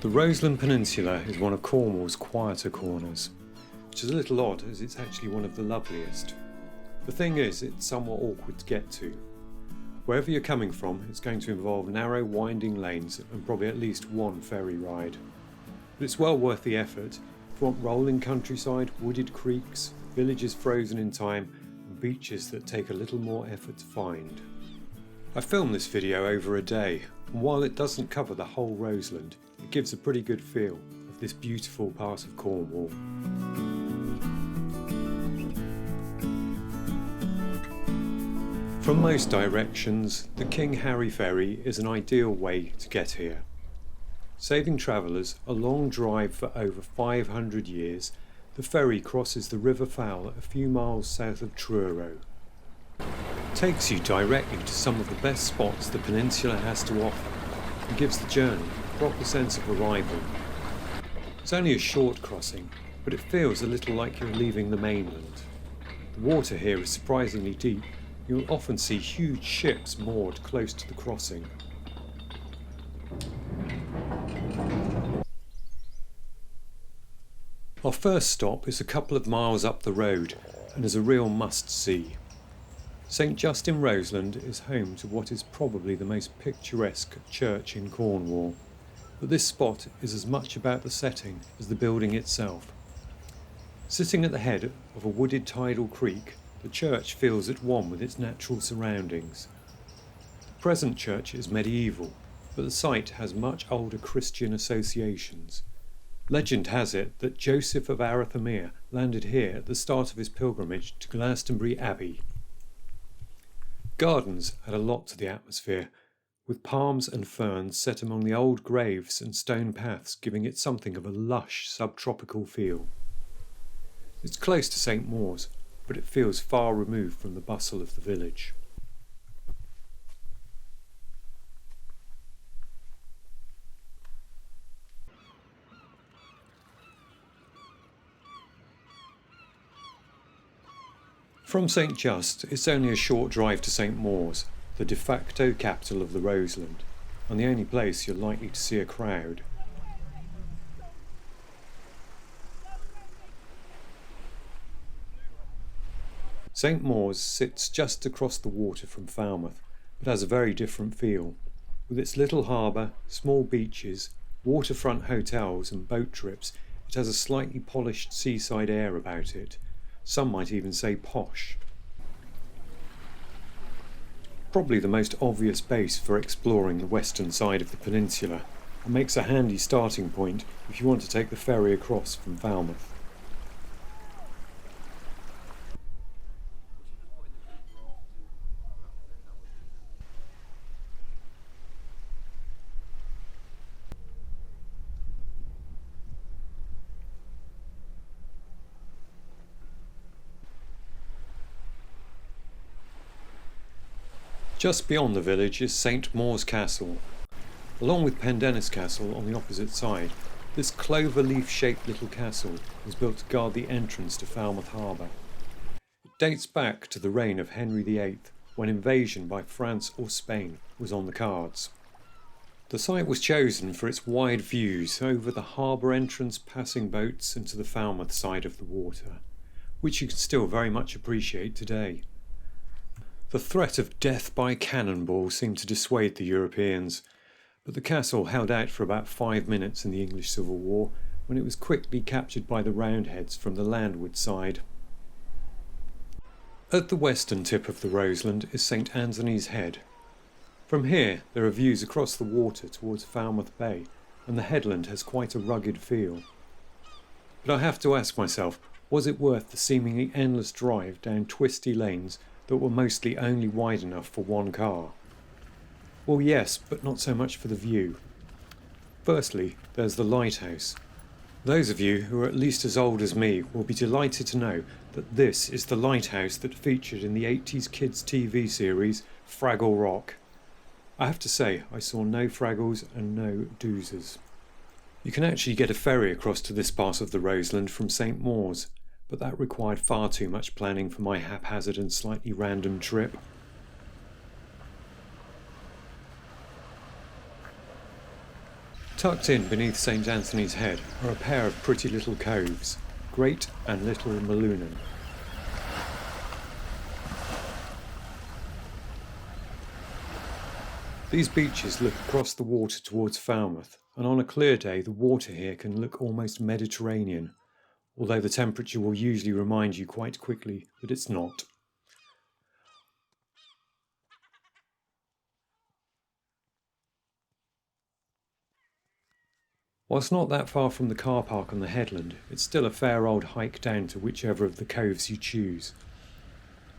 The Roseland Peninsula is one of Cornwall's quieter corners, which is a little odd as it's actually one of the loveliest. The thing is, it's somewhat awkward to get to. Wherever you're coming from, it's going to involve narrow winding lanes and probably at least one ferry ride. But it's well worth the effort if you want rolling countryside, wooded creeks, villages frozen in time and beaches that take a little more effort to find. I filmed this video over a day, and while it doesn't cover the whole Roseland, it gives a pretty good feel of this beautiful part of Cornwall. From most directions, the King Harry Ferry is an ideal way to get here. Saving travellers a long drive for over 500 years, the ferry crosses the River Fowl a few miles south of Truro. It takes you directly to some of the best spots the peninsula has to offer and gives the journey a proper sense of arrival. It's only a short crossing, but it feels a little like you're leaving the mainland. The water here is surprisingly deep. You'll often see huge ships moored close to the crossing. Our first stop is a couple of miles up the road and is a real must-see. St Justin Roseland is home to what is probably the most picturesque church in Cornwall, but this spot is as much about the setting as the building itself. Sitting at the head of a wooded tidal creek, the church feels at one with its natural surroundings. The present church is medieval, but the site has much older Christian associations. Legend has it that Joseph of Arathemere landed here at the start of his pilgrimage to Glastonbury Abbey. Gardens add a lot to the atmosphere, with palms and ferns set among the old graves and stone paths giving it something of a lush subtropical feel. It's close to St Mawes, but it feels far removed from the bustle of the village. From St Just, it's only a short drive to St Mawes, the de facto capital of the Roseland, and the only place you're likely to see a crowd. St Mawes sits just across the water from Falmouth, but has a very different feel. With its little harbour, small beaches, waterfront hotels and boat trips, it has a slightly polished seaside air about it. Some might even say posh. Probably the most obvious base for exploring the western side of the peninsula, and makes a handy starting point if you want to take the ferry across from Falmouth. Just beyond the village is St Mawes Castle. Along with Pendennis Castle on the opposite side, this clover-leaf-shaped little castle was built to guard the entrance to Falmouth Harbour. It dates back to the reign of Henry VIII, when invasion by France or Spain was on the cards. The site was chosen for its wide views over the harbour entrance, passing boats into the Falmouth side of the water, which you can still very much appreciate today. The threat of death by cannonball seemed to dissuade the Europeans, but the castle held out for about 5 minutes in the English Civil War, when it was quickly captured by the Roundheads from the landward side. At the western tip of the Roseland is St Anthony's Head. From here there are views across the water towards Falmouth Bay, and the headland has quite a rugged feel. But I have to ask myself, was it worth the seemingly endless drive down twisty lanes that were mostly only wide enough for one car? Well, yes, but not so much for the view. Firstly, there's the lighthouse. Those of you who are at least as old as me will be delighted to know that this is the lighthouse that featured in the 80s kids TV series Fraggle Rock. I have to say, I saw no Fraggles and no Doozers. You can actually get a ferry across to this part of the Roseland from St Mawes, but that required far too much planning for my haphazard and slightly random trip. Tucked in beneath St Anthony's Head are a pair of pretty little coves, Great and Little Molunan. These beaches look across the water towards Falmouth, and on a clear day the water here can look almost Mediterranean, although the temperature will usually remind you quite quickly that it's not. Whilst not that far from the car park on the headland, it's still a fair old hike down to whichever of the coves you choose.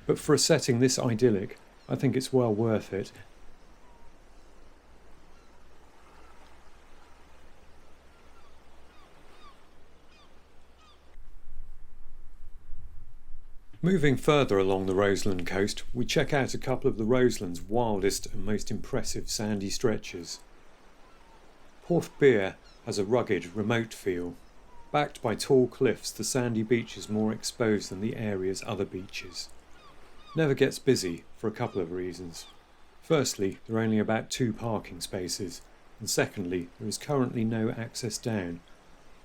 But for a setting this idyllic, I think it's well worth it. Moving further along the Roseland coast, we check out a couple of the Roseland's wildest and most impressive sandy stretches. Porthbeor has a rugged, remote feel. Backed by tall cliffs, the sandy beach is more exposed than the area's other beaches. Never gets busy for a couple of reasons. Firstly, there are only about 2 parking spaces, and secondly, there is currently no access down,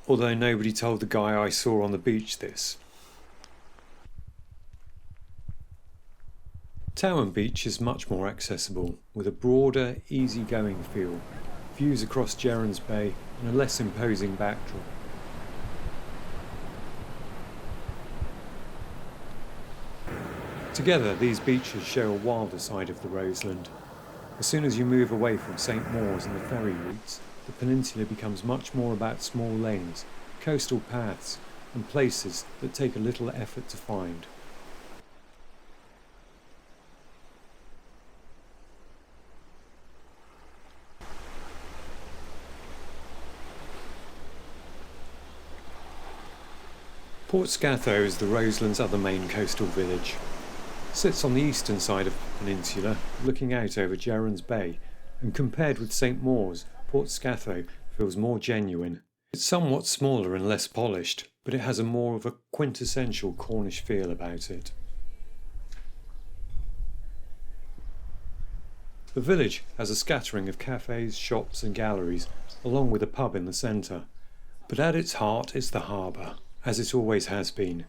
although nobody told the guy I saw on the beach this. Towan Beach is much more accessible, with a broader, easy-going feel, views across Gerrans Bay and a less imposing backdrop. Together, these beaches show a wilder side of the Roseland. As soon as you move away from St Mawes and the ferry routes, the peninsula becomes much more about small lanes, coastal paths and places that take a little effort to find. Portscatho is the Roseland's other main coastal village. It sits on the eastern side of the peninsula, looking out over Gerrans Bay, and compared with St Mawes, Portscatho feels more genuine. It's somewhat smaller and less polished, but it has a more of a quintessential Cornish feel about it. The village has a scattering of cafes, shops and galleries, along with a pub in the centre. But at its heart is the harbour, as it always has been.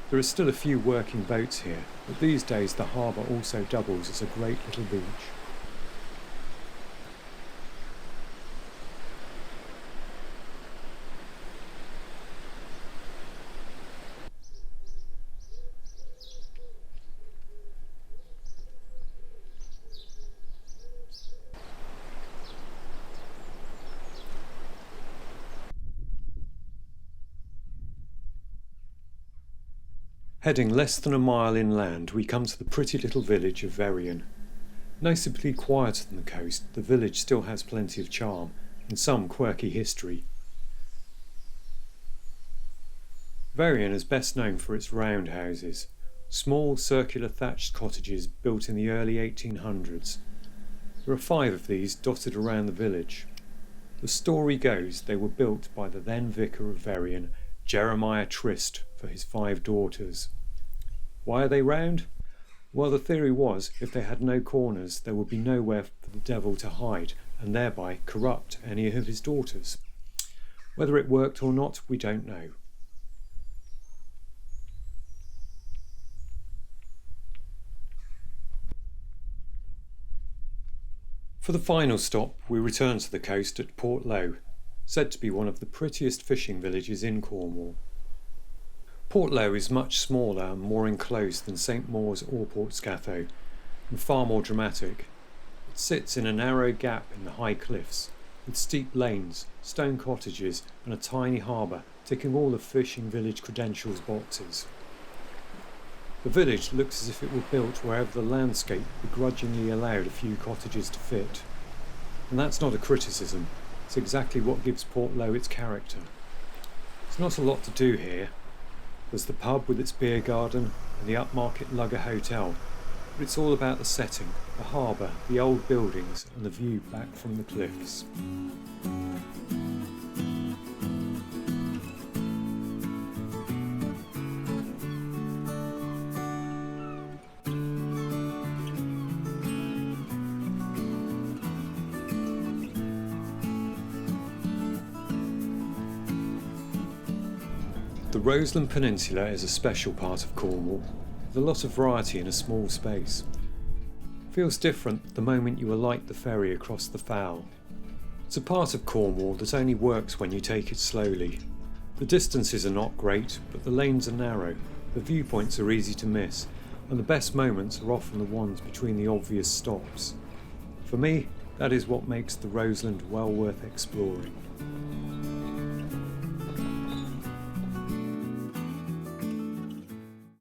There are still a few working boats here, but these days the harbour also doubles as a great little beach. Heading less than a mile inland, we come to the pretty little village of Veryan. Noticeably quieter than the coast, the village still has plenty of charm and some quirky history. Veryan is best known for its roundhouses, small circular thatched cottages built in the early 1800s. There are 5 of these dotted around the village. The story goes they were built by the then vicar of Veryan, Jeremiah Trist, for his 5 daughters. Why are they round? Well, the theory was if they had no corners, there would be nowhere for the devil to hide and thereby corrupt any of his daughters. Whether it worked or not, we don't know. For the final stop, we return to the coast at Portloe, said to be one of the prettiest fishing villages in Cornwall. Portloe is much smaller and more enclosed than St Mawes or Portscatho, and far more dramatic. It sits in a narrow gap in the high cliffs, with steep lanes, stone cottages and a tiny harbour ticking all the fishing village credentials boxes. The village looks as if it were built wherever the landscape begrudgingly allowed a few cottages to fit. And that's not a criticism, it's exactly what gives Portloe its character. There's not a lot to do here. There's the pub with its beer garden and the upmarket lugger hotel, but it's all about the setting, the harbour, the old buildings and the view back from the cliffs. The Roseland Peninsula is a special part of Cornwall, with a lot of variety in a small space. It feels different the moment you alight the ferry across the Fowl. It's a part of Cornwall that only works when you take it slowly. The distances are not great, but the lanes are narrow, the viewpoints are easy to miss, and the best moments are often the ones between the obvious stops. For me, that is what makes the Roseland well worth exploring.